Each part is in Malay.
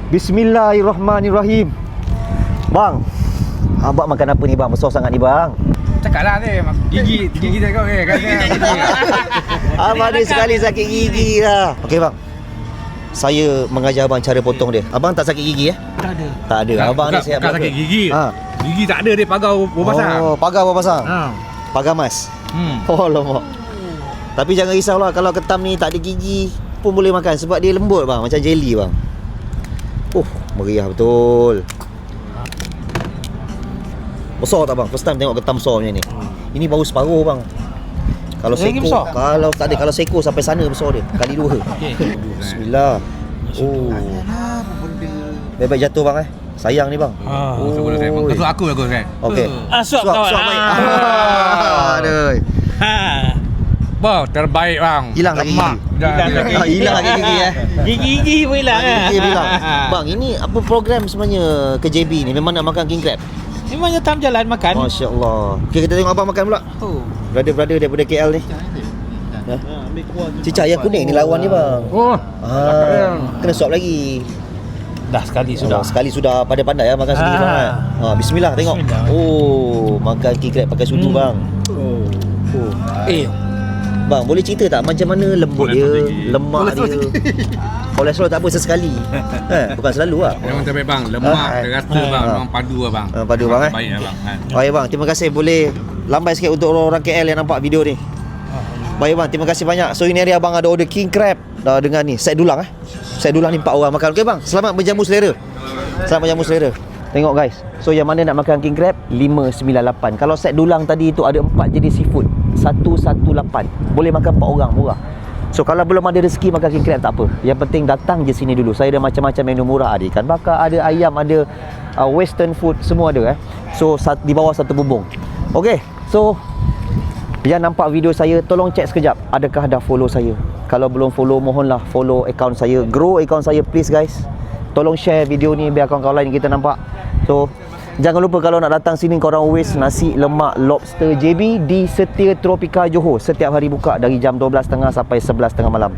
Bismillahirrahmanirrahim. Bang, abang makan apa ni bang? Besar sangat ni bang. Cakaplah ni, gigi tak kau Abang ni sekali sakit gigi lah. Okey bang, saya mengajar abang cara potong dia. Abang tak sakit gigi Tak ada. Tak ada. Abang ni sihat sakit gigi. Ha. Gigi tak ada, dia pagau berpasang. Oh, pagar berpasang. Ha. Pagar mas. Oh lama. Tapi jangan risaulah, kalau ketam ni tak ada gigi pun boleh makan sebab dia lembut bang, macam jelly bang. Meriah betul. Besar tak bang? First time tengok ketam besar macam ni. Ini baru separuh bang. Kalau seko, kalau tak ada, kalau seko sampai sana besar dia. Kali 2. Bismillah. Oh. Baik-baik jatuh bang Sayang ni bang. Kau aku kan. Okey. Suap kawan. Baik. Aduh. Bang, terbaik bang. Hilang lagi gigi. Hilang lagi gigi Gigi pun hilang Gigi hilang. Bang, ini apa program sebenarnya ke JB ni? Memang nak makan king crab? Memangnya tam jalan makan. Masya-Allah. Okey, kita tengok abang makan pula. Brother daripada KL ni. Cicak yang kuning ni lawan ni bang. Kena suap lagi. Dah sekali sudah. Sekali sudah, pandai-pandai makan sendiri bang. Bismillah tengok. Bismillah. Makan king crab pakai sudu bang. Bang, boleh cerita tak macam mana lembut dia, lemak dia? Kolesterol tak apa sesekali. Bukan selalu lah. Memang terbaik bang, lemak, terasa bang, memang padu lah bang. Padu bang Baik lah bang. Baik bang, terima kasih. Boleh lambai sikit untuk orang-orang KL yang nampak video ni. Baik bang, terima kasih banyak. So ini hari abang ada order king crab dengan ni set dulang Set dulang ni 4 orang makan. Okey bang, selamat berjamu selera. Selamat berjamu selera. Tengok guys. So yang mana nak makan king crab 598. Kalau set dulang tadi itu ada 4 jenis seafood 118. Boleh makan 4 orang, murah. So kalau belum ada rezeki makan king crab tak apa. Yang penting datang je sini dulu. Saya ada macam-macam menu murah. Ada ikan bakar, ada ayam, ada western food, semua ada So di bawah satu bumbung. Okey. So yang nampak video saya, tolong cek sekejap adakah dah follow saya. Kalau belum follow, mohonlah follow akaun saya. Grow akaun saya please guys. Tolong share video ni biar kawan-kawan lain kita nampak. So jangan lupa kalau nak datang sini, korang always nasi lemak lobster JB di Setia Tropika Johor. Setiap hari buka dari jam 12.30 sampai 11.30 malam.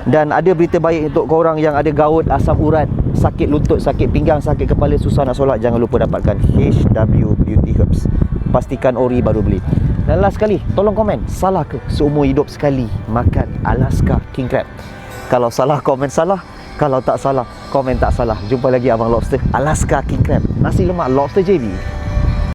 Dan ada berita baik untuk korang yang ada gaut, asam urat, sakit lutut, sakit pinggang, sakit kepala, susah nak solat. Jangan lupa dapatkan HW Beauty Herbs. Pastikan ori baru beli. Dan last sekali, tolong komen, salah ke seumur hidup sekali makan Alaska king crab? Kalau salah, komen salah. Kalau tak salah, komen tak salah. Jumpa lagi abang lobster Alaska king crab, nasi lemak lobster JB.